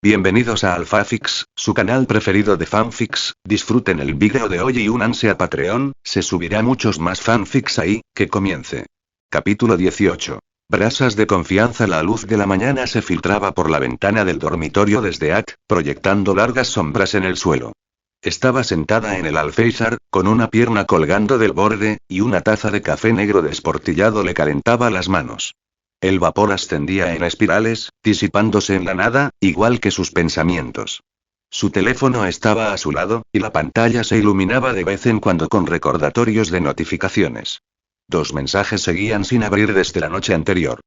Bienvenidos a Alphafix, su canal preferido de fanfics. Disfruten el vídeo de hoy y únanse a Patreon, se subirá muchos más fanfics ahí. Que comience. Capítulo 18. Brasas de confianza. La luz de la mañana se filtraba por la ventana del dormitorio desde At, proyectando largas sombras en el suelo. Estaba sentada en el alféizar, con una pierna colgando del borde, y una taza de café negro desportillado le calentaba las manos. El vapor ascendía en espirales, disipándose en la nada, igual que sus pensamientos. Su teléfono estaba a su lado, y la pantalla se iluminaba de vez en cuando con recordatorios de notificaciones. 2 mensajes seguían sin abrir desde la noche anterior.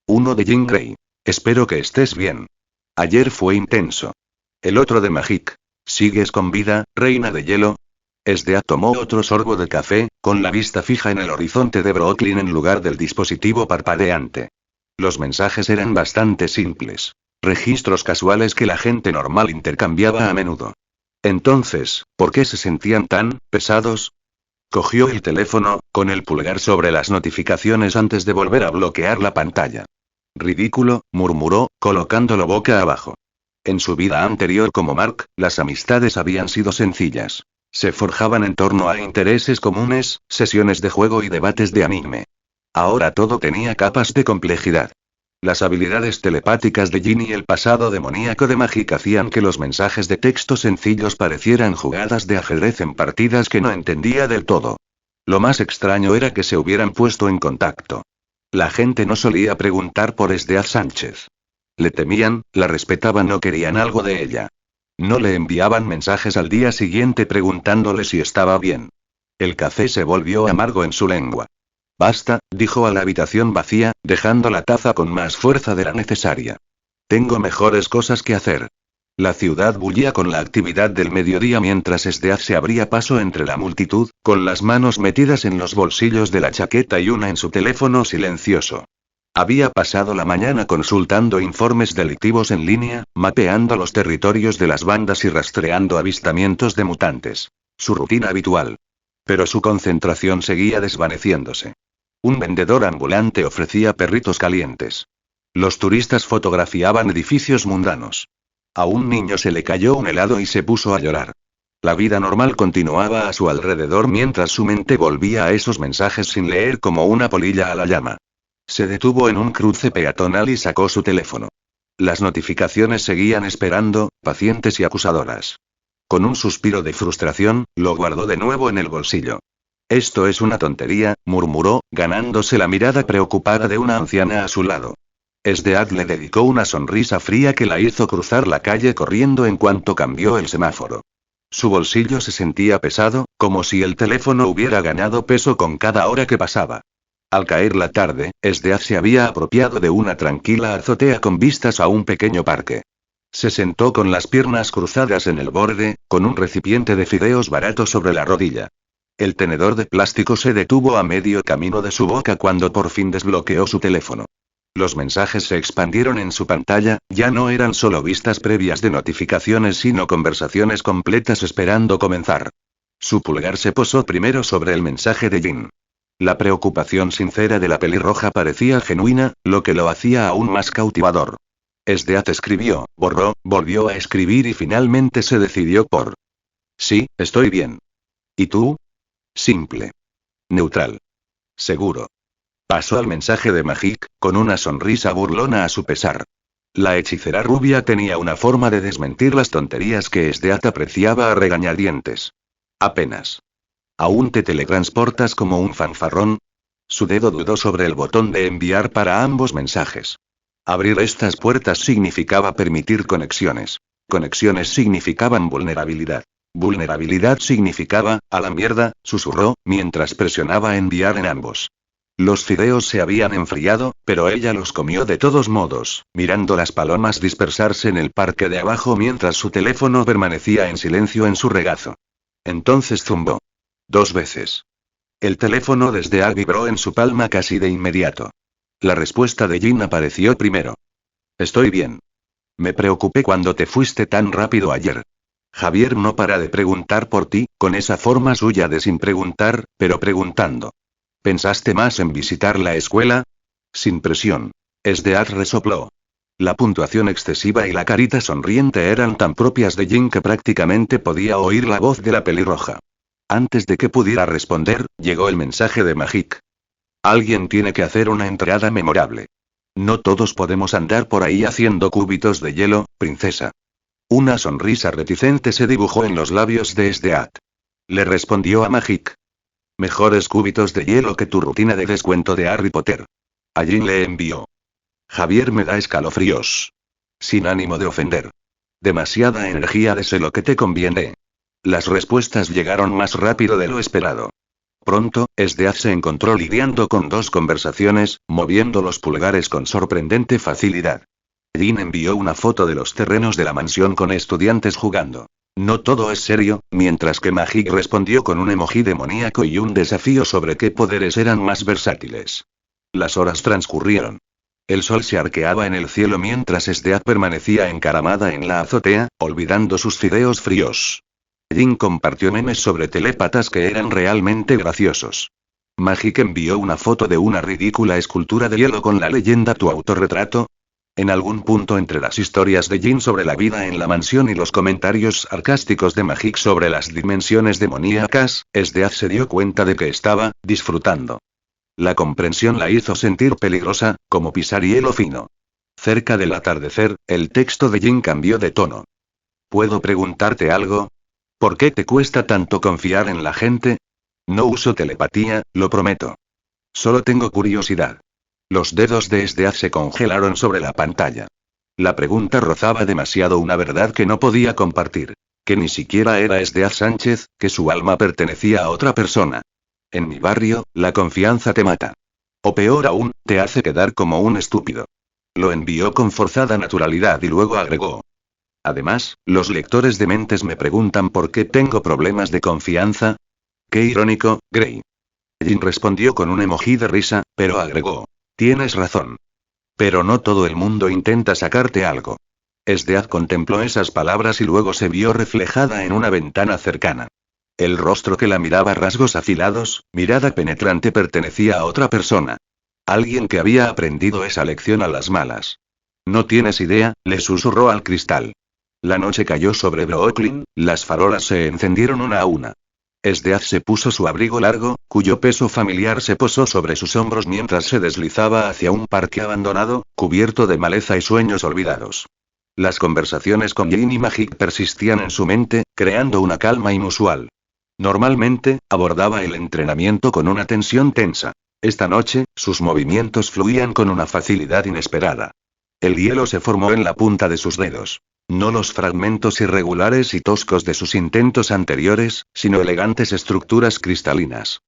Uno de Jean Grey. Espero que estés bien. Ayer fue intenso. El otro de Magic. ¿Sigues con vida, reina de hielo? Esdea tomó otro sorbo de café, con la vista fija en el horizonte de Brooklyn en lugar del dispositivo parpadeante. Los mensajes eran bastante simples. Registros casuales que la gente normal intercambiaba a menudo. Entonces, ¿por qué se sentían tan pesados? Cogió el teléfono, con el pulgar sobre las notificaciones antes de volver a bloquear la pantalla. Ridículo, murmuró, colocándolo boca abajo. En su vida anterior como Mark, las amistades habían sido sencillas. Se forjaban en torno a intereses comunes, sesiones de juego y debates de anime. Ahora todo tenía capas de complejidad. Las habilidades telepáticas de Jin y el pasado demoníaco de Magic hacían que los mensajes de texto sencillos parecieran jugadas de ajedrez en partidas que no entendía del todo. Lo más extraño era que se hubieran puesto en contacto. La gente no solía preguntar por Esdea Sánchez. Le temían, la respetaban o querían algo de ella. No le enviaban mensajes al día siguiente preguntándole si estaba bien. El café se volvió amargo en su lengua. Basta, dijo a la habitación vacía, dejando la taza con más fuerza de la necesaria. Tengo mejores cosas que hacer. La ciudad bullía con la actividad del mediodía mientras Esdea se abría paso entre la multitud, con las manos metidas en los bolsillos de la chaqueta y una en su teléfono silencioso. Había pasado la mañana consultando informes delictivos en línea, mapeando los territorios de las bandas y rastreando avistamientos de mutantes. Su rutina habitual. Pero su concentración seguía desvaneciéndose. Un vendedor ambulante ofrecía perritos calientes. Los turistas fotografiaban edificios mundanos. A un niño se le cayó un helado y se puso a llorar. La vida normal continuaba a su alrededor mientras su mente volvía a esos mensajes sin leer como una polilla a la llama. Se detuvo en un cruce peatonal y sacó su teléfono. Las notificaciones seguían esperando, pacientes y acusadoras. Con un suspiro de frustración, lo guardó de nuevo en el bolsillo. Esto es una tontería, murmuró, ganándose la mirada preocupada de una anciana a su lado. Esdea le dedicó una sonrisa fría que la hizo cruzar la calle corriendo en cuanto cambió el semáforo. Su bolsillo se sentía pesado, como si el teléfono hubiera ganado peso con cada hora que pasaba. Al caer la tarde, Esdea se había apropiado de una tranquila azotea con vistas a un pequeño parque. Se sentó con las piernas cruzadas en el borde, con un recipiente de fideos barato sobre la rodilla. El tenedor de plástico se detuvo a medio camino de su boca cuando por fin desbloqueó su teléfono. Los mensajes se expandieron en su pantalla, ya no eran solo vistas previas de notificaciones sino conversaciones completas esperando comenzar. Su pulgar se posó primero sobre el mensaje de Jin. La preocupación sincera de la pelirroja parecía genuina, lo que lo hacía aún más cautivador. Esdea escribió, borró, volvió a escribir y finalmente se decidió por. Sí, estoy bien. ¿Y tú? Simple. Neutral. Seguro. Pasó al mensaje de Magic, con una sonrisa burlona a su pesar. La hechicera rubia tenía una forma de desmentir las tonterías que Esdea apreciaba a regañadientes. Apenas. ¿Aún te teletransportas como un fanfarrón? Su dedo dudó sobre el botón de enviar para ambos mensajes. Abrir estas puertas significaba permitir conexiones. Conexiones significaban vulnerabilidad. Vulnerabilidad significaba, a la mierda, susurró, mientras presionaba enviar en ambos. Los fideos se habían enfriado, pero ella los comió de todos modos, mirando las palomas dispersarse en el parque de abajo mientras su teléfono permanecía en silencio en su regazo. Entonces zumbó. 2 veces. El teléfono desde vibró en su palma casi de inmediato. La respuesta de Jin apareció primero. Estoy bien. Me preocupé cuando te fuiste tan rápido ayer. Javier no para de preguntar por ti, con esa forma suya de sin preguntar, pero preguntando. ¿Pensaste más en visitar la escuela? Sin presión. Esdea resopló. La puntuación excesiva y la carita sonriente eran tan propias de Jin que prácticamente podía oír la voz de la pelirroja. Antes de que pudiera responder, llegó el mensaje de Magic. Alguien tiene que hacer una entrada memorable. No todos podemos andar por ahí haciendo cúbitos de hielo, princesa. Una sonrisa reticente se dibujó en los labios de Sdeat. Le respondió a Magic. Mejores cúbitos de hielo que tu rutina de descuento de Harry Potter. A Jin le envió. Javier me da escalofríos. Sin ánimo de ofender. Demasiada energía de sé lo que te conviene. Las respuestas llegaron más rápido de lo esperado. Pronto, Sdeat se encontró lidiando con dos conversaciones, moviendo los pulgares con sorprendente facilidad. Jin envió una foto de los terrenos de la mansión con estudiantes jugando. No todo es serio, mientras que Magic respondió con un emoji demoníaco y un desafío sobre qué poderes eran más versátiles. Las horas transcurrieron. El sol se arqueaba en el cielo mientras Sdeat permanecía encaramada en la azotea, olvidando sus fideos fríos. Jin compartió memes sobre telépatas que eran realmente graciosos. Magic envió una foto de una ridícula escultura de hielo con la leyenda ¿Tu autorretrato? En algún punto entre las historias de Jin sobre la vida en la mansión y los comentarios sarcásticos de Magic sobre las dimensiones demoníacas, Sdeat se dio cuenta de que estaba disfrutando. La comprensión la hizo sentir peligrosa, como pisar hielo fino. Cerca del atardecer, el texto de Jin cambió de tono. ¿Puedo preguntarte algo? ¿Por qué te cuesta tanto confiar en la gente? No uso telepatía, lo prometo. Solo tengo curiosidad. Los dedos de Sdeat se congelaron sobre la pantalla. La pregunta rozaba demasiado una verdad que no podía compartir. Que ni siquiera era Sdeat Sánchez, que su alma pertenecía a otra persona. En mi barrio, la confianza te mata. O peor aún, te hace quedar como un estúpido. Lo envió con forzada naturalidad y luego agregó. Además, los lectores de mentes me preguntan por qué tengo problemas de confianza. Qué irónico, Grey. Jin respondió con un emoji de risa, pero agregó. Tienes razón. Pero no todo el mundo intenta sacarte algo. Sdeat contempló esas palabras y luego se vio reflejada en una ventana cercana. El rostro que la miraba rasgos afilados, mirada penetrante pertenecía a otra persona. Alguien que había aprendido esa lección a las malas. No tienes idea, le susurró al cristal. La noche cayó sobre Brooklyn, las farolas se encendieron una a una. Sdeat se puso su abrigo largo, cuyo peso familiar se posó sobre sus hombros mientras se deslizaba hacia un parque abandonado, cubierto de maleza y sueños olvidados. Las conversaciones con Jin y Magic persistían en su mente, creando una calma inusual. Normalmente, abordaba el entrenamiento con una tensión tensa. Esta noche, sus movimientos fluían con una facilidad inesperada. El hielo se formó en la punta de sus dedos. No los fragmentos irregulares y toscos de sus intentos anteriores, sino elegantes estructuras cristalinas.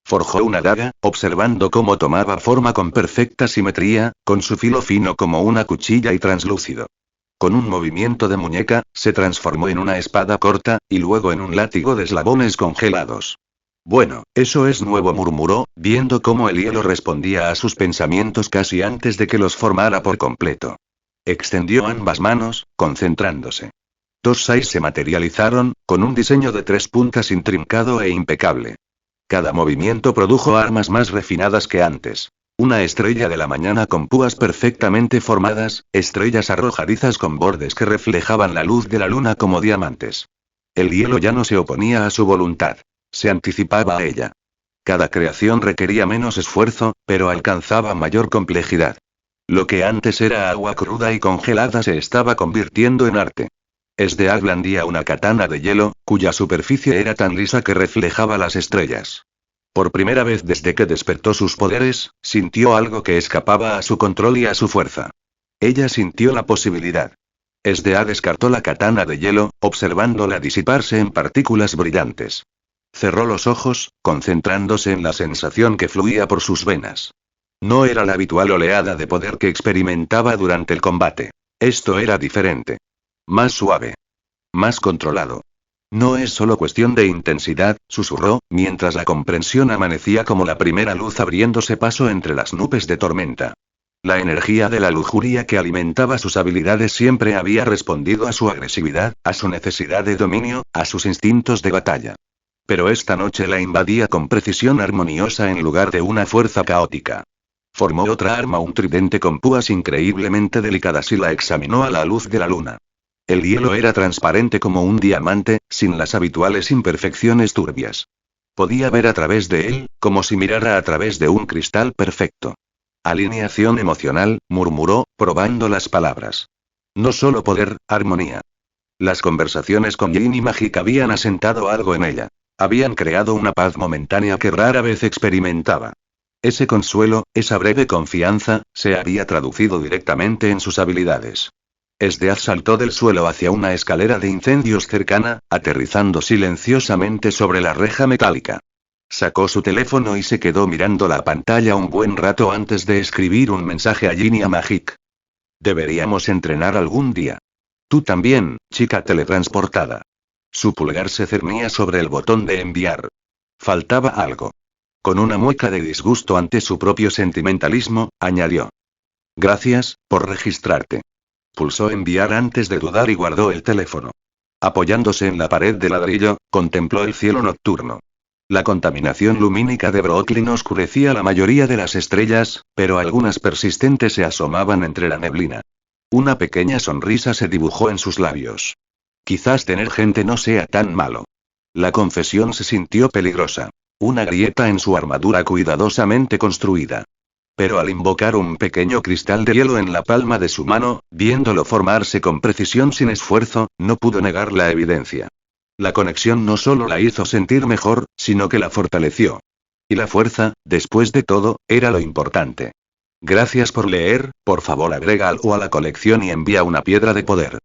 Forjó una daga, observando cómo tomaba forma con perfecta simetría, con su filo fino como una cuchilla y translúcido. Con un movimiento de muñeca, se transformó en una espada corta, y luego en un látigo de eslabones congelados. Bueno, eso es nuevo, murmuró, viendo cómo el hielo respondía a sus pensamientos casi antes de que los formara por completo. Extendió ambas manos, concentrándose. Dos sais se materializaron, con un diseño de 3 puntas intrincado e impecable. Cada movimiento produjo armas más refinadas que antes. Una estrella de la mañana con púas perfectamente formadas, estrellas arrojadizas con bordes que reflejaban la luz de la luna como diamantes. El hielo ya no se oponía a su voluntad. Se anticipaba a ella. Cada creación requería menos esfuerzo, pero alcanzaba mayor complejidad. Lo que antes era agua cruda y congelada se estaba convirtiendo en arte. Sdeat blandía una katana de hielo, cuya superficie era tan lisa que reflejaba las estrellas. Por primera vez desde que despertó sus poderes, sintió algo que escapaba a su control y a su fuerza. Ella sintió la posibilidad. Sdeat descartó la katana de hielo, observándola disiparse en partículas brillantes. Cerró los ojos, concentrándose en la sensación que fluía por sus venas. No era la habitual oleada de poder que experimentaba durante el combate. Esto era diferente. Más suave. Más controlado. No es solo cuestión de intensidad, susurró, mientras la comprensión amanecía como la primera luz abriéndose paso entre las nubes de tormenta. La energía de la lujuria que alimentaba sus habilidades siempre había respondido a su agresividad, a su necesidad de dominio, a sus instintos de batalla. Pero esta noche la invadía con precisión armoniosa en lugar de una fuerza caótica. Formó otra arma, un tridente con púas increíblemente delicadas, y la examinó a la luz de la luna. El hielo era transparente como un diamante, sin las habituales imperfecciones turbias. Podía ver a través de él, como si mirara a través de un cristal perfecto. Alineación emocional, murmuró, probando las palabras. No solo poder, armonía. Las conversaciones con Jin y Magic habían asentado algo en ella. Habían creado una paz momentánea que rara vez experimentaba. Ese consuelo, esa breve confianza, se había traducido directamente en sus habilidades. Esdeath saltó del suelo hacia una escalera de incendios cercana, aterrizando silenciosamente sobre la reja metálica. Sacó su teléfono y se quedó mirando la pantalla un buen rato antes de escribir un mensaje a Jin y a Magic. Deberíamos entrenar algún día. Tú también, chica teletransportada. Su pulgar se cernía sobre el botón de enviar. Faltaba algo. Con una mueca de disgusto ante su propio sentimentalismo, añadió. Gracias, por registrarte. Pulsó enviar antes de dudar y guardó el teléfono. Apoyándose en la pared de ladrillo, contempló el cielo nocturno. La contaminación lumínica de Brooklyn oscurecía la mayoría de las estrellas, pero algunas persistentes se asomaban entre la neblina. Una pequeña sonrisa se dibujó en sus labios. Quizás tener gente no sea tan malo. La confesión se sintió peligrosa. Una grieta en su armadura cuidadosamente construida. Pero al invocar un pequeño cristal de hielo en la palma de su mano, viéndolo formarse con precisión sin esfuerzo, no pudo negar la evidencia. La conexión no solo la hizo sentir mejor, sino que la fortaleció. Y la fuerza, después de todo, era lo importante. Gracias por leer, por favor agrega algo a la colección y envía una piedra de poder.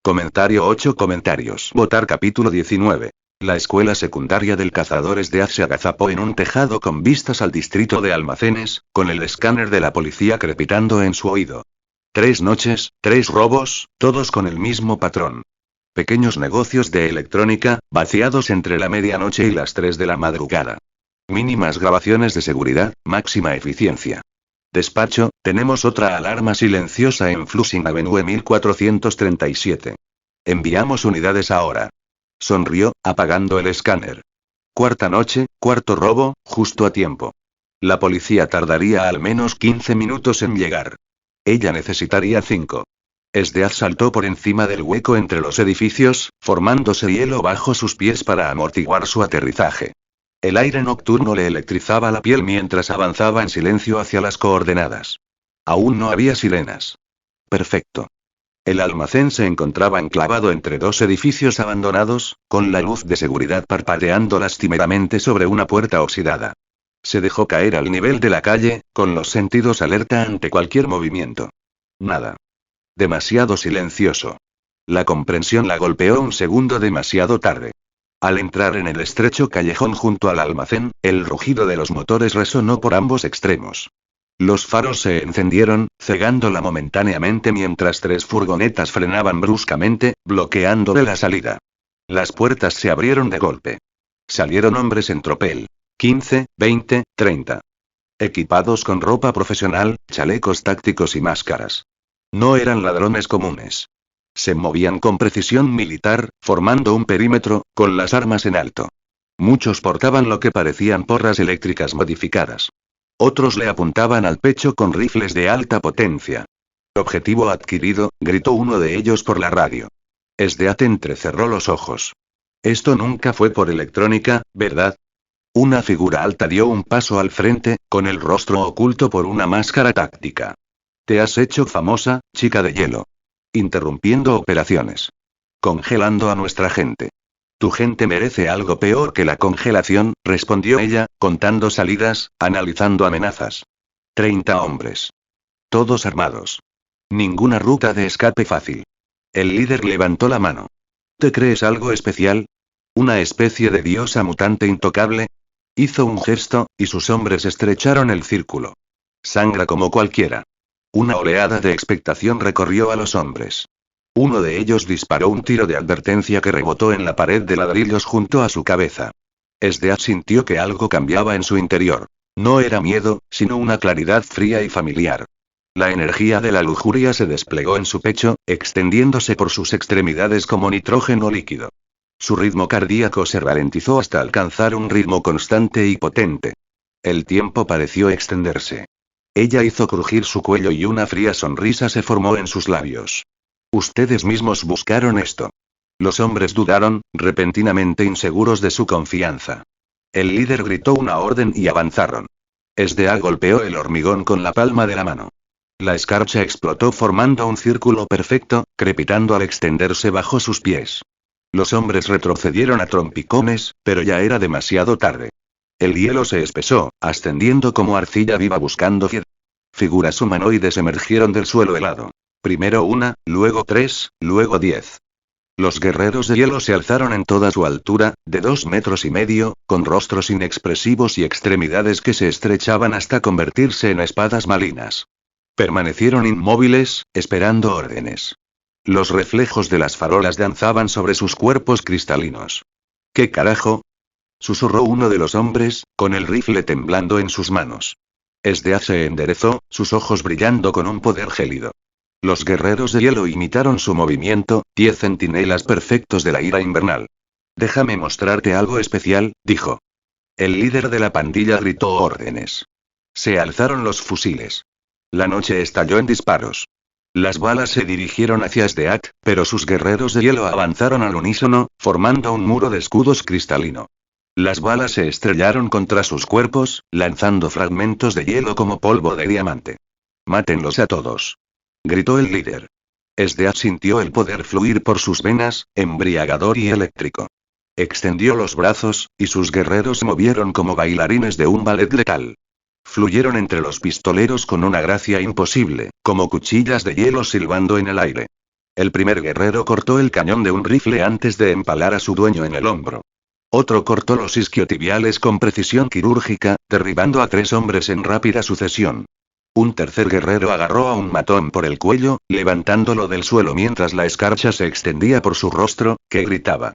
Comentario 8 comentarios. Votar capítulo 19. La escuela secundaria del cazador Esdeath se agazapó en un tejado con vistas al distrito de almacenes, con el escáner de la policía crepitando en su oído. 3 noches, 3 robos, todos con el mismo patrón. Pequeños negocios de electrónica, vaciados entre la medianoche y las 3 de la madrugada. Mínimas grabaciones de seguridad, máxima eficiencia. Despacho, tenemos otra alarma silenciosa en Flushing Avenue 1437. Enviamos unidades ahora. Sonrió, apagando el escáner. Cuarta noche, cuarto robo, justo a tiempo. La policía tardaría al menos 15 minutos en llegar. Ella necesitaría 5. Esdeath saltó por encima del hueco entre los edificios, formándose hielo bajo sus pies para amortiguar su aterrizaje. El aire nocturno le electrizaba la piel mientras avanzaba en silencio hacia las coordenadas. Aún no había sirenas. Perfecto. El almacén se encontraba enclavado entre 2 edificios abandonados, con la luz de seguridad parpadeando lastimeramente sobre una puerta oxidada. Se dejó caer al nivel de la calle, con los sentidos alerta ante cualquier movimiento. Nada. Demasiado silencioso. La comprensión la golpeó un segundo demasiado tarde. Al entrar en el estrecho callejón junto al almacén, el rugido de los motores resonó por ambos extremos. Los faros se encendieron, cegándola momentáneamente mientras 3 furgonetas frenaban bruscamente, bloqueándole la salida. Las puertas se abrieron de golpe. Salieron hombres en tropel. 15, 20, 30. Equipados con ropa profesional, chalecos tácticos y máscaras. No eran ladrones comunes. Se movían con precisión militar, formando un perímetro, con las armas en alto. Muchos portaban lo que parecían porras eléctricas modificadas. Otros le apuntaban al pecho con rifles de alta potencia. Objetivo adquirido, gritó uno de ellos por la radio. Esdeath entrecerró los ojos. Esto nunca fue por electrónica, ¿verdad? Una figura alta dio un paso al frente, con el rostro oculto por una máscara táctica. Te has hecho famosa, chica de hielo. Interrumpiendo operaciones. Congelando a nuestra gente. Tu gente merece algo peor que la congelación, respondió ella, contando salidas, analizando amenazas. 30 hombres. Todos armados. Ninguna ruta de escape fácil. El líder levantó la mano. ¿Te crees algo especial? ¿Una especie de diosa mutante intocable? Hizo un gesto, y sus hombres estrecharon el círculo. Sangra como cualquiera. Una oleada de expectación recorrió a los hombres. Uno de ellos disparó un tiro de advertencia que rebotó en la pared de ladrillos junto a su cabeza. Esdeath sintió que algo cambiaba en su interior. No era miedo, sino una claridad fría y familiar. La energía de la lujuria se desplegó en su pecho, extendiéndose por sus extremidades como nitrógeno líquido. Su ritmo cardíaco se ralentizó hasta alcanzar un ritmo constante y potente. El tiempo pareció extenderse. Ella hizo crujir su cuello y una fría sonrisa se formó en sus labios. Ustedes mismos buscaron esto. Los hombres dudaron, repentinamente inseguros de su confianza. El líder gritó una orden y avanzaron. SDA golpeó el hormigón con la palma de la mano. La escarcha explotó formando un círculo perfecto, crepitando al extenderse bajo sus pies. Los hombres retrocedieron a trompicones, pero ya era demasiado tarde. El hielo se espesó, ascendiendo como arcilla viva buscando figuras humanoides emergieron del suelo helado. Primero una, luego 3, luego 10. Los guerreros de hielo se alzaron en toda su altura, de 2,5 metros, con rostros inexpresivos y extremidades que se estrechaban hasta convertirse en espadas malignas. Permanecieron inmóviles, esperando órdenes. Los reflejos de las farolas danzaban sobre sus cuerpos cristalinos. ¿Qué carajo?, susurró uno de los hombres, con el rifle temblando en sus manos. SDA se enderezó, sus ojos brillando con un poder gélido. Los guerreros de hielo imitaron su movimiento, 10 centinelas perfectos de la ira invernal. Déjame mostrarte algo especial, dijo. El líder de la pandilla gritó órdenes. Se alzaron los fusiles. La noche estalló en disparos. Las balas se dirigieron hacia SDA, pero sus guerreros de hielo avanzaron al unísono, formando un muro de escudos cristalino. Las balas se estrellaron contra sus cuerpos, lanzando fragmentos de hielo como polvo de diamante. «Mátenlos a todos», gritó el líder. SDA sintió el poder fluir por sus venas, embriagador y eléctrico. Extendió los brazos, y sus guerreros se movieron como bailarines de un ballet letal. Fluyeron entre los pistoleros con una gracia imposible, como cuchillas de hielo silbando en el aire. El primer guerrero cortó el cañón de un rifle antes de empalar a su dueño en el hombro. Otro cortó los isquiotibiales con precisión quirúrgica, derribando a 3 hombres en rápida sucesión. Un tercer guerrero agarró a un matón por el cuello, levantándolo del suelo mientras la escarcha se extendía por su rostro, que gritaba.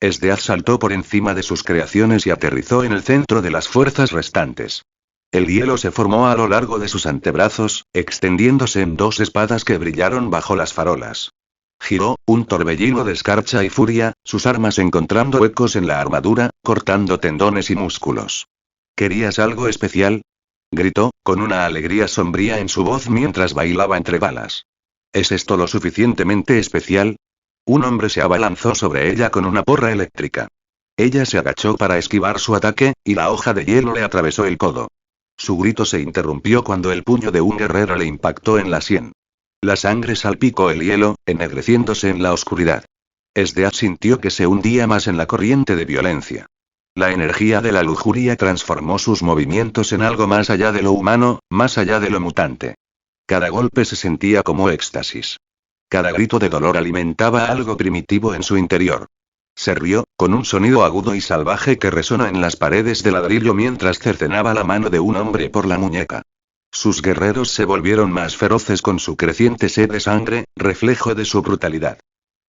SDA saltó por encima de sus creaciones y aterrizó en el centro de las fuerzas restantes. El hielo se formó a lo largo de sus antebrazos, extendiéndose en 2 espadas que brillaron bajo las farolas. Giró, un torbellino de escarcha y furia, sus armas encontrando huecos en la armadura, cortando tendones y músculos. ¿Querías algo especial?, gritó, con una alegría sombría en su voz mientras bailaba entre balas. ¿Es esto lo suficientemente especial? Un hombre se abalanzó sobre ella con una porra eléctrica. Ella se agachó para esquivar su ataque, y la hoja de hielo le atravesó el codo. Su grito se interrumpió cuando el puño de un guerrero le impactó en la sien. La sangre salpicó el hielo, ennegreciéndose en la oscuridad. SDA sintió que se hundía más en la corriente de violencia. La energía de la lujuria transformó sus movimientos en algo más allá de lo humano, más allá de lo mutante. Cada golpe se sentía como éxtasis. Cada grito de dolor alimentaba algo primitivo en su interior. Se rió, con un sonido agudo y salvaje que resonó en las paredes de ladrillo mientras cercenaba la mano de un hombre por la muñeca. Sus guerreros se volvieron más feroces con su creciente sed de sangre, reflejo de su brutalidad.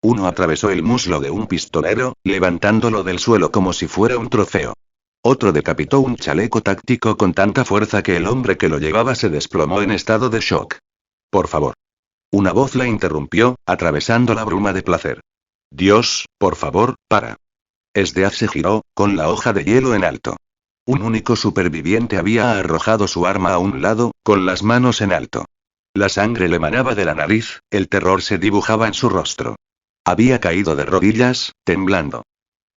Uno atravesó el muslo de un pistolero, levantándolo del suelo como si fuera un trofeo. Otro decapitó un chaleco táctico con tanta fuerza que el hombre que lo llevaba se desplomó en estado de shock. Por favor. Una voz la interrumpió, atravesando la bruma de placer. Dios, por favor, para. SDA se giró, con la hoja de hielo en alto. Un único superviviente había arrojado su arma a un lado, con las manos en alto. La sangre le manaba de la nariz, el terror se dibujaba en su rostro. Había caído de rodillas, temblando.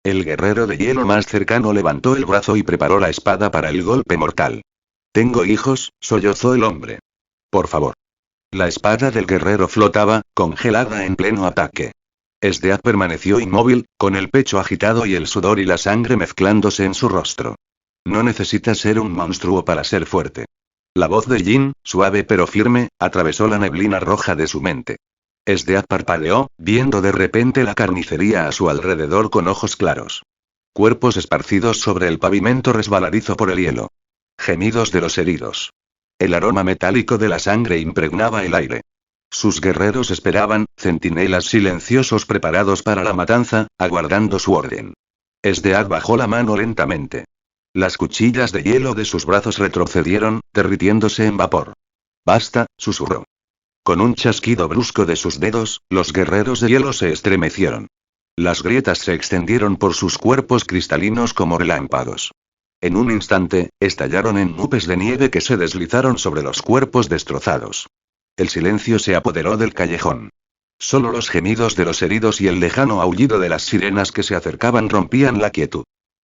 El guerrero de hielo más cercano levantó el brazo y preparó la espada para el golpe mortal. Tengo hijos, sollozó el hombre. Por favor. La espada del guerrero flotaba, congelada en pleno ataque. SDA permaneció inmóvil, con el pecho agitado y el sudor y la sangre mezclándose en su rostro. No necesitas ser un monstruo para ser fuerte. La voz de Jin, suave pero firme, atravesó la neblina roja de su mente. SDA parpadeó, viendo de repente la carnicería a su alrededor con ojos claros. Cuerpos esparcidos sobre el pavimento resbaladizo por el hielo. Gemidos de los heridos. El aroma metálico de la sangre impregnaba el aire. Sus guerreros esperaban, centinelas silenciosos preparados para la matanza, aguardando su orden. SDA bajó la mano lentamente. Las cuchillas de hielo de sus brazos retrocedieron, derritiéndose en vapor. Basta, susurró. Con un chasquido brusco de sus dedos, los guerreros de hielo se estremecieron. Las grietas se extendieron por sus cuerpos cristalinos como relámpagos. En un instante, estallaron en nubes de nieve que se deslizaron sobre los cuerpos destrozados. El silencio se apoderó del callejón. Solo los gemidos de los heridos y el lejano aullido de las sirenas que se acercaban rompían la quietud.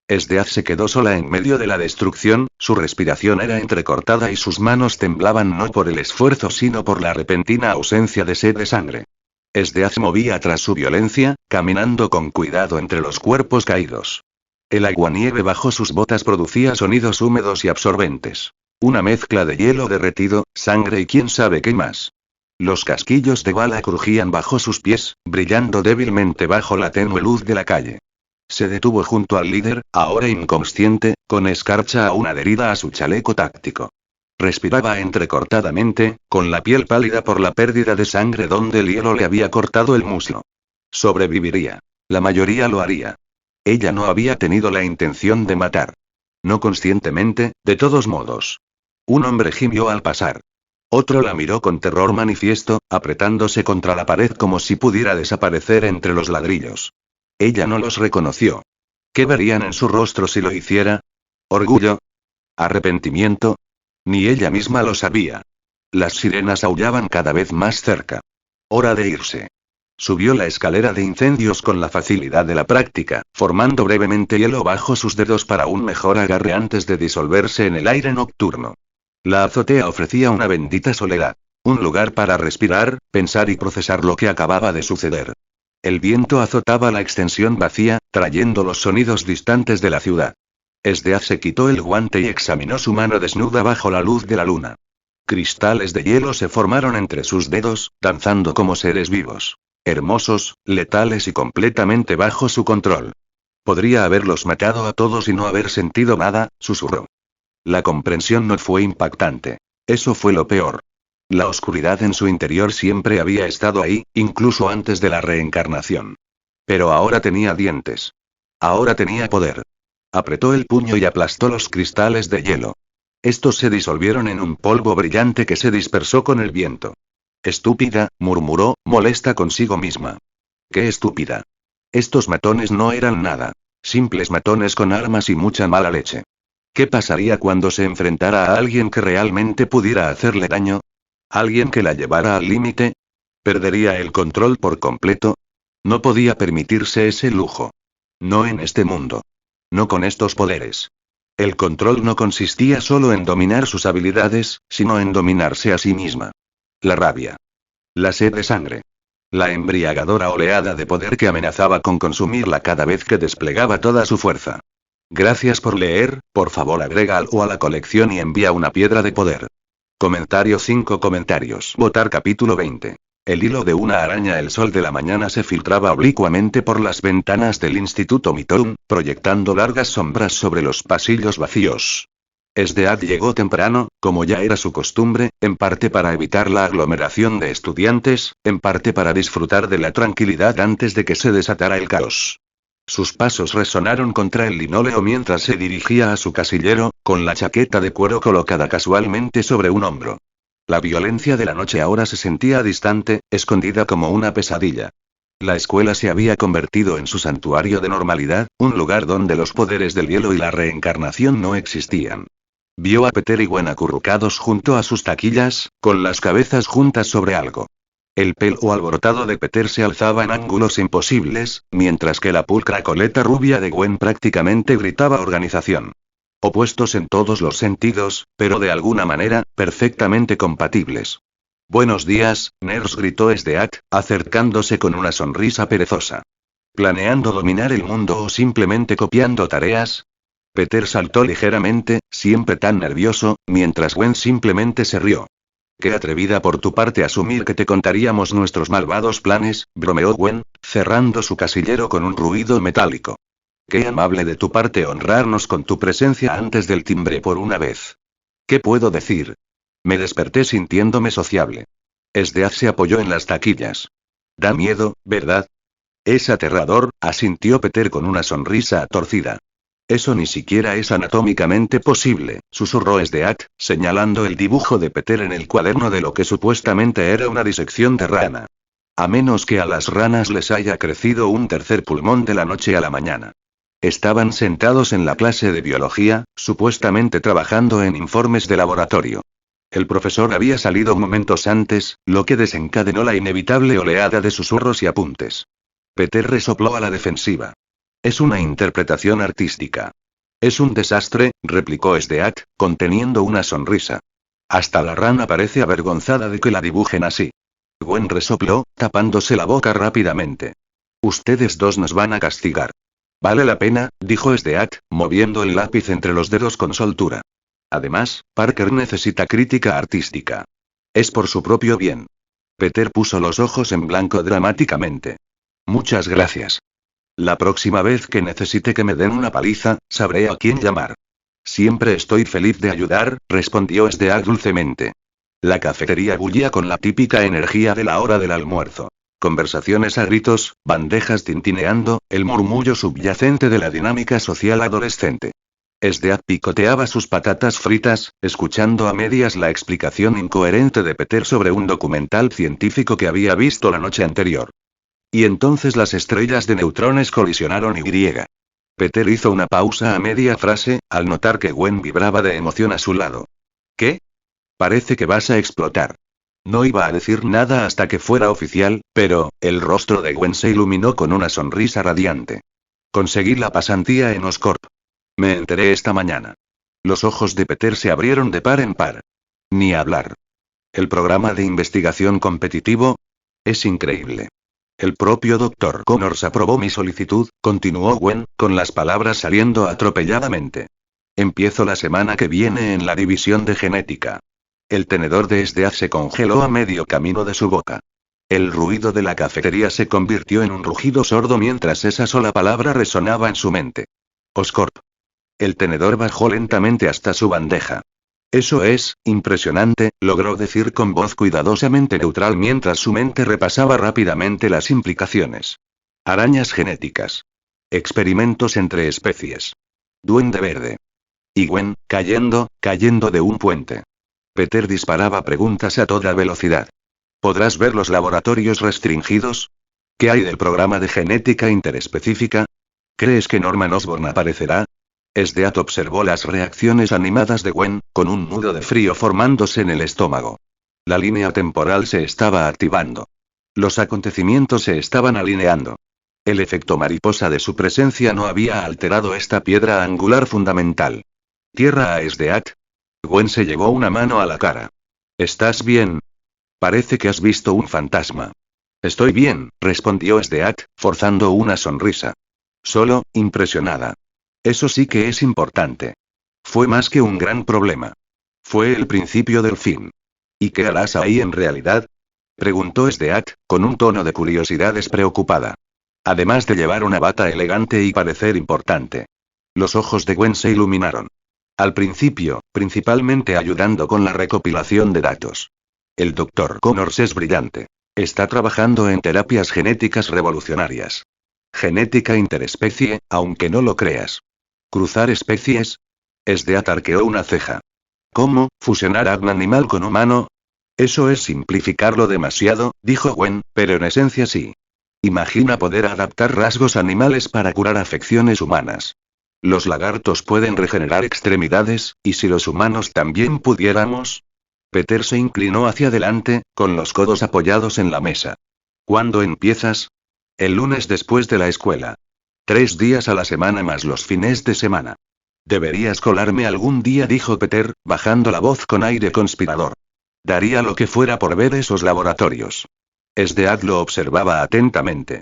Esdeaz se quedó sola en medio de la destrucción, su respiración era entrecortada y sus manos temblaban no por el esfuerzo sino por la repentina ausencia de sed de sangre. Esdeaz movía tras su violencia, caminando con cuidado entre los cuerpos caídos. El aguanieve bajo sus botas producía sonidos húmedos y absorbentes. Una mezcla de hielo derretido, sangre y quién sabe qué más. Los casquillos de bala crujían bajo sus pies, brillando débilmente bajo la tenue luz de la calle. Se detuvo junto al líder, ahora inconsciente, con escarcha aún adherida a su chaleco táctico. Respiraba entrecortadamente, con la piel pálida por la pérdida de sangre donde el hielo le había cortado el muslo. Sobreviviría. La mayoría lo haría. Ella no había tenido la intención de matar. No conscientemente, de todos modos. Un hombre gimió al pasar. Otro la miró con terror manifiesto, apretándose contra la pared como si pudiera desaparecer entre los ladrillos. Ella no los reconoció. ¿Qué verían en su rostro si lo hiciera? ¿Orgullo? ¿Arrepentimiento? Ni ella misma lo sabía. Las sirenas aullaban cada vez más cerca. Hora de irse. Subió la escalera de incendios con la facilidad de la práctica, formando brevemente hielo bajo sus dedos para un mejor agarre antes de disolverse en el aire nocturno. La azotea ofrecía una bendita soledad. Un lugar para respirar, pensar y procesar lo que acababa de suceder. El viento azotaba la extensión vacía, trayendo los sonidos distantes de la ciudad. Esdeaz se quitó el guante y examinó su mano desnuda bajo la luz de la luna. Cristales de hielo se formaron entre sus dedos, danzando como seres vivos. Hermosos, letales y completamente bajo su control. Podría haberlos matado a todos y no haber sentido nada, susurró. La comprensión no fue impactante. Eso fue lo peor. La oscuridad en su interior siempre había estado ahí, incluso antes de la reencarnación. Pero ahora tenía dientes. Ahora tenía poder. Apretó el puño y aplastó los cristales de hielo. Estos se disolvieron en un polvo brillante que se dispersó con el viento. Estúpida, murmuró, molesta consigo misma. ¡Qué estúpida! Estos matones no eran nada. Simples matones con armas y mucha mala leche. ¿Qué pasaría cuando se enfrentara a alguien que realmente pudiera hacerle daño? ¿Alguien que la llevara al límite? ¿Perdería el control por completo? No podía permitirse ese lujo. No en este mundo. No con estos poderes. El control no consistía solo en dominar sus habilidades, sino en dominarse a sí misma. La rabia. La sed de sangre. La embriagadora oleada de poder que amenazaba con consumirla cada vez que desplegaba toda su fuerza. Gracias por leer, por favor agrega algo a la colección y envía una piedra de poder. Comentario 5 comentarios. Votar capítulo 20. El hilo de una araña. El sol de la mañana se filtraba oblicuamente por las ventanas del Instituto Mitoun, proyectando largas sombras sobre los pasillos vacíos. Esdeaz llegó temprano, como ya era su costumbre, en parte para evitar la aglomeración de estudiantes, en parte para disfrutar de la tranquilidad antes de que se desatara el caos. Sus pasos resonaron contra el linóleo mientras se dirigía a su casillero, con la chaqueta de cuero colocada casualmente sobre un hombro. La violencia de la noche ahora se sentía distante, escondida como una pesadilla. La escuela se había convertido en su santuario de normalidad, un lugar donde los poderes del hielo y la reencarnación no existían. Vio a Peter y Gwen acurrucados junto a sus taquillas, con las cabezas juntas sobre algo. El pelo alborotado de Peter se alzaba en ángulos imposibles, mientras que la pulcra coleta rubia de Gwen prácticamente gritaba organización. Opuestos en todos los sentidos, pero de alguna manera, perfectamente compatibles. Buenos días, nerds, gritó Esdeaz, acercándose con una sonrisa perezosa. ¿Planeando dominar el mundo o simplemente copiando tareas? Peter saltó ligeramente, siempre tan nervioso, mientras Gwen simplemente se rió. Qué atrevida por tu parte asumir que te contaríamos nuestros malvados planes, bromeó Gwen, cerrando su casillero con un ruido metálico. Qué amable de tu parte honrarnos con tu presencia antes del timbre por una vez. ¿Qué puedo decir? Me desperté sintiéndome sociable. Esdeaz se apoyó en las taquillas. Da miedo, ¿verdad? Es aterrador, asintió Peter con una sonrisa torcida. Eso ni siquiera es anatómicamente posible, susurró Esdeaz, señalando el dibujo de Peter en el cuaderno de lo que supuestamente era una disección de rana. A menos que a las ranas les haya crecido un tercer pulmón de la noche a la mañana. Estaban sentados en la clase de biología, supuestamente trabajando en informes de laboratorio. El profesor había salido momentos antes, lo que desencadenó la inevitable oleada de susurros y apuntes. Peter resopló a la defensiva. Es una interpretación artística. Es un desastre, replicó Stead, conteniendo una sonrisa. Hasta la rana parece avergonzada de que la dibujen así. Gwen resopló, tapándose la boca rápidamente. Ustedes dos nos van a castigar. Vale la pena, dijo Stead, moviendo el lápiz entre los dedos con soltura. Además, Parker necesita crítica artística. Es por su propio bien. Peter puso los ojos en blanco dramáticamente. Muchas gracias. La próxima vez que necesite que me den una paliza, sabré a quién llamar. Siempre estoy feliz de ayudar, respondió Stead dulcemente. La cafetería bullía con la típica energía de la hora del almuerzo. Conversaciones a gritos, bandejas tintineando, el murmullo subyacente de la dinámica social adolescente. Stead picoteaba sus patatas fritas, escuchando a medias la explicación incoherente de Peter sobre un documental científico que había visto la noche anterior. Y entonces las estrellas de neutrones colisionaron y... Peter hizo una pausa a media frase, al notar que Gwen vibraba de emoción a su lado. ¿Qué? Parece que vas a explotar. No iba a decir nada hasta que fuera oficial, pero, el rostro de Gwen se iluminó con una sonrisa radiante. Conseguí la pasantía en Oscorp. Me enteré esta mañana. Los ojos de Peter se abrieron de par en par. Ni hablar. ¿El programa de investigación competitivo? Es increíble. El propio Dr. Connors aprobó mi solicitud, continuó Gwen, con las palabras saliendo atropelladamente. Empiezo la semana que viene en la división de genética. El tenedor de Stead se congeló a medio camino de su boca. El ruido de la cafetería se convirtió en un rugido sordo mientras esa sola palabra resonaba en su mente. Oscorp. El tenedor bajó lentamente hasta su bandeja. Eso es, impresionante, logró decir con voz cuidadosamente neutral mientras su mente repasaba rápidamente las implicaciones. Arañas genéticas. Experimentos entre especies. Duende verde. Y Gwen, cayendo de un puente. Peter disparaba preguntas a toda velocidad. ¿Podrás ver los laboratorios restringidos? ¿Qué hay del programa de genética interespecífica? ¿Crees que Norman Osborn aparecerá? Stead observó las reacciones animadas de Gwen, con un nudo de frío formándose en el estómago. La línea temporal se estaba activando. Los acontecimientos se estaban alineando. El efecto mariposa de su presencia no había alterado esta piedra angular fundamental. ¿Tierra a Stead? Gwen se llevó una mano a la cara. ¿Estás bien? Parece que has visto un fantasma. Estoy bien, respondió Stead, forzando una sonrisa. Solo, impresionada. Eso sí que es importante. Fue más que un gran problema. Fue el principio del fin. ¿Y qué harás ahí en realidad? Preguntó Stead, con un tono de curiosidad despreocupada. Además de llevar una bata elegante y parecer importante. Los ojos de Gwen se iluminaron. Al principio, principalmente ayudando con la recopilación de datos. El Dr. Connors es brillante. Está trabajando en terapias genéticas revolucionarias. Genética interespecie, aunque no lo creas. ¿Cruzar especies? Stead arqueó una ceja. ¿Cómo, fusionar a un animal con humano? Eso es simplificarlo demasiado, dijo Gwen, pero en esencia sí. Imagina poder adaptar rasgos animales para curar afecciones humanas. Los lagartos pueden regenerar extremidades, ¿y si los humanos también pudiéramos? Peter se inclinó hacia adelante, con los codos apoyados en la mesa. ¿Cuándo empiezas? El lunes después de la escuela. 3 días a la semana más los fines de semana. Deberías colarme algún día, dijo Peter, bajando la voz con aire conspirador. Daría lo que fuera por ver esos laboratorios. Stead lo observaba atentamente.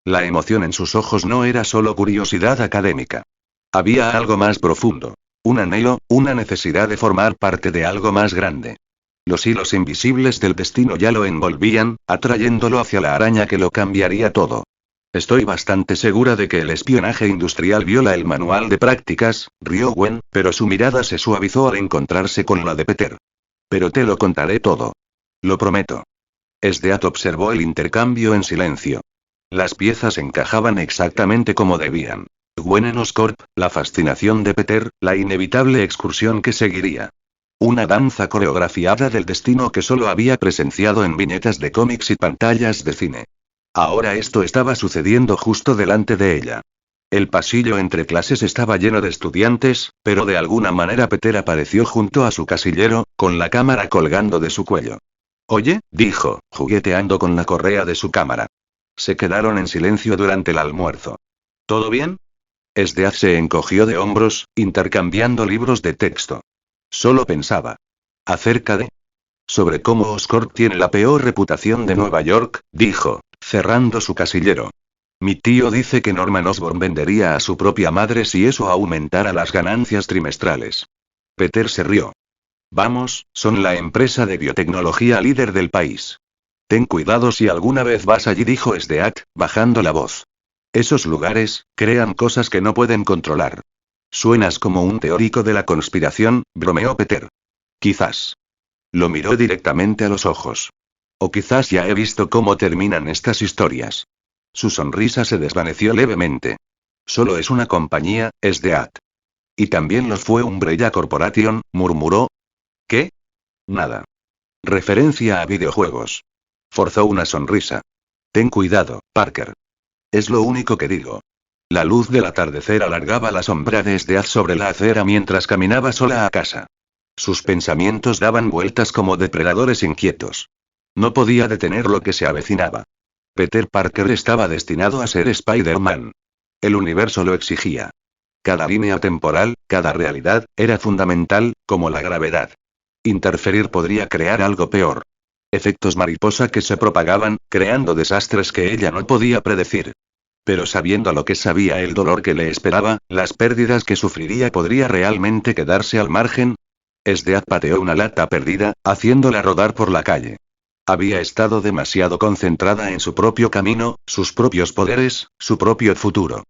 La emoción en sus ojos no era solo curiosidad académica. Había algo más profundo. Un anhelo, una necesidad de formar parte de algo más grande. Los hilos invisibles del destino ya lo envolvían, atrayéndolo hacia la araña que lo cambiaría todo. Estoy bastante segura de que el espionaje industrial viola el manual de prácticas, rió Gwen, pero su mirada se suavizó al encontrarse con la de Peter. Pero te lo contaré todo. Lo prometo. Stead observó el intercambio en silencio. Las piezas encajaban exactamente como debían. Gwen en Oscorp, la fascinación de Peter, la inevitable excursión que seguiría. Una danza coreografiada del destino que solo había presenciado en viñetas de cómics y pantallas de cine. Ahora esto estaba sucediendo justo delante de ella. El pasillo entre clases estaba lleno de estudiantes, pero de alguna manera Peter apareció junto a su casillero, con la cámara colgando de su cuello. Oye, dijo, jugueteando con la correa de su cámara. Se quedaron en silencio durante el almuerzo. ¿Todo bien? Sdeath se encogió de hombros, intercambiando libros de texto. Solo pensaba. Acerca de... Sobre cómo Oscorp tiene la peor reputación de Nueva York, dijo, cerrando su casillero. Mi tío dice que Norman Osborn vendería a su propia madre si eso aumentara las ganancias trimestrales. Peter se rió. Vamos, son la empresa de biotecnología líder del país. Ten cuidado si alguna vez vas allí, dijo Sdeath, bajando la voz. Esos lugares, crean cosas que no pueden controlar. Suenas como un teórico de la conspiración, bromeó Peter. Quizás. Lo miró directamente a los ojos. O quizás ya he visto cómo terminan estas historias. Su sonrisa se desvaneció levemente. Solo es una compañía, Sdeath. Y también los fue Umbrella Corporation, murmuró. ¿Qué? Nada. Referencia a videojuegos. Forzó una sonrisa. Ten cuidado, Parker. Es lo único que digo. La luz del atardecer alargaba la sombra de Sdeath sobre la acera mientras caminaba sola a casa. Sus pensamientos daban vueltas como depredadores inquietos. No podía detener lo que se avecinaba. Peter Parker estaba destinado a ser Spider-Man. El universo lo exigía. Cada línea temporal, cada realidad, era fundamental, como la gravedad. Interferir podría crear algo peor. Efectos mariposa que se propagaban, creando desastres que ella no podía predecir. Pero sabiendo lo que sabía, el dolor que le esperaba, las pérdidas que sufriría, ¿podría realmente quedarse al margen? Sdeath pateó una lata perdida, haciéndola rodar por la calle. Había estado demasiado concentrada en su propio camino, sus propios poderes, su propio futuro.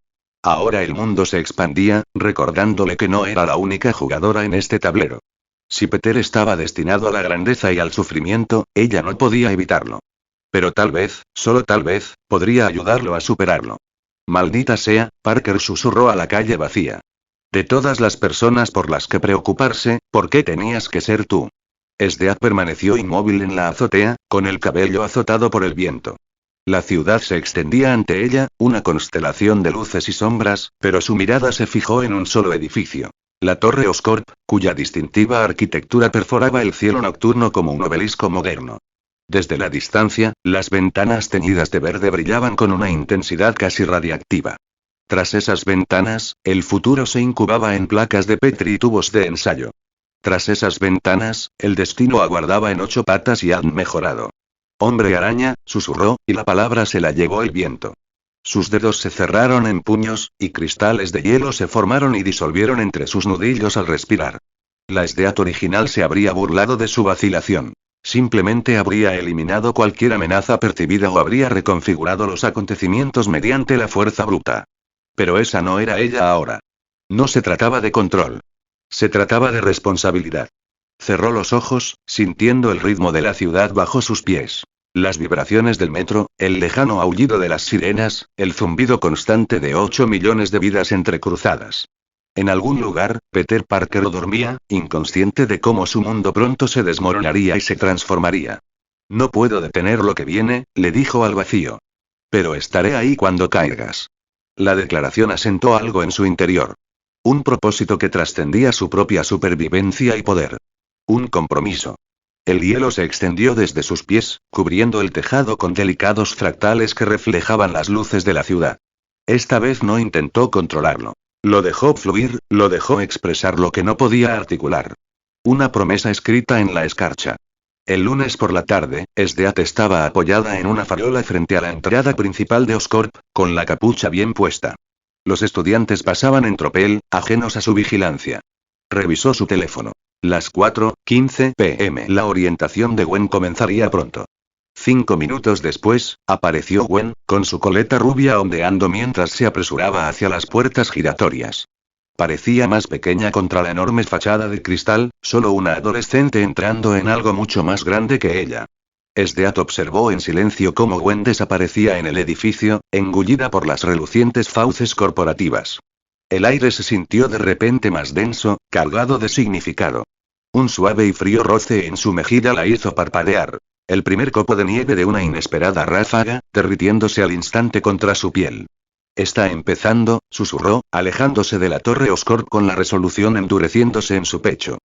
Ahora el mundo se expandía, recordándole que no era la única jugadora en este tablero. Si Peter estaba destinado a la grandeza y al sufrimiento, ella no podía evitarlo. Pero tal vez, solo tal vez, podría ayudarlo a superarlo. Maldita sea, Parker susurró a la calle vacía. De todas las personas por las que preocuparse, ¿por qué tenías que ser tú? Sdeath permaneció inmóvil en la azotea, con el cabello azotado por el viento. La ciudad se extendía ante ella, una constelación de luces y sombras, pero su mirada se fijó en un solo edificio. La Torre Oscorp, cuya distintiva arquitectura perforaba el cielo nocturno como un obelisco moderno. Desde la distancia, las ventanas teñidas de verde brillaban con una intensidad casi radiactiva. Tras esas ventanas, el futuro se incubaba en placas de Petri y tubos de ensayo. Tras esas ventanas, el destino aguardaba en 8 patas y han mejorado. Hombre araña, susurró, y la palabra se la llevó el viento. Sus dedos se cerraron en puños, y cristales de hielo se formaron y disolvieron entre sus nudillos al respirar. La Sdeath original se habría burlado de su vacilación. Simplemente habría eliminado cualquier amenaza percibida o habría reconfigurado los acontecimientos mediante la fuerza bruta. Pero esa no era ella ahora. No se trataba de control. Se trataba de responsabilidad. Cerró los ojos, sintiendo el ritmo de la ciudad bajo sus pies. Las vibraciones del metro, el lejano aullido de las sirenas, el zumbido constante de 8 millones de vidas entrecruzadas. En algún lugar, Peter Parker dormía, inconsciente de cómo su mundo pronto se desmoronaría y se transformaría. No puedo detener lo que viene, le dijo al vacío. Pero estaré ahí cuando caigas. La declaración asentó algo en su interior. Un propósito que trascendía su propia supervivencia y poder. Un compromiso. El hielo se extendió desde sus pies, cubriendo el tejado con delicados fractales que reflejaban las luces de la ciudad. Esta vez no intentó controlarlo. Lo dejó fluir, lo dejó expresar lo que no podía articular. Una promesa escrita en la escarcha. El lunes por la tarde, Sdeath estaba apoyada en una farola frente a la entrada principal de Oscorp, con la capucha bien puesta. Los estudiantes pasaban en tropel, ajenos a su vigilancia. Revisó su teléfono. Las 4:15 p.m. La orientación de Gwen comenzaría pronto. 5 minutos después, apareció Gwen, con su coleta rubia ondeando mientras se apresuraba hacia las puertas giratorias. Parecía más pequeña contra la enorme fachada de cristal, solo una adolescente entrando en algo mucho más grande que ella. Sdeath observó en silencio cómo Gwen desaparecía en el edificio, engullida por las relucientes fauces corporativas. El aire se sintió de repente más denso, cargado de significado. Un suave y frío roce en su mejilla la hizo parpadear. El primer copo de nieve de una inesperada ráfaga, derritiéndose al instante contra su piel. Está empezando, susurró, alejándose de la torre Oscorp con la resolución endureciéndose en su pecho.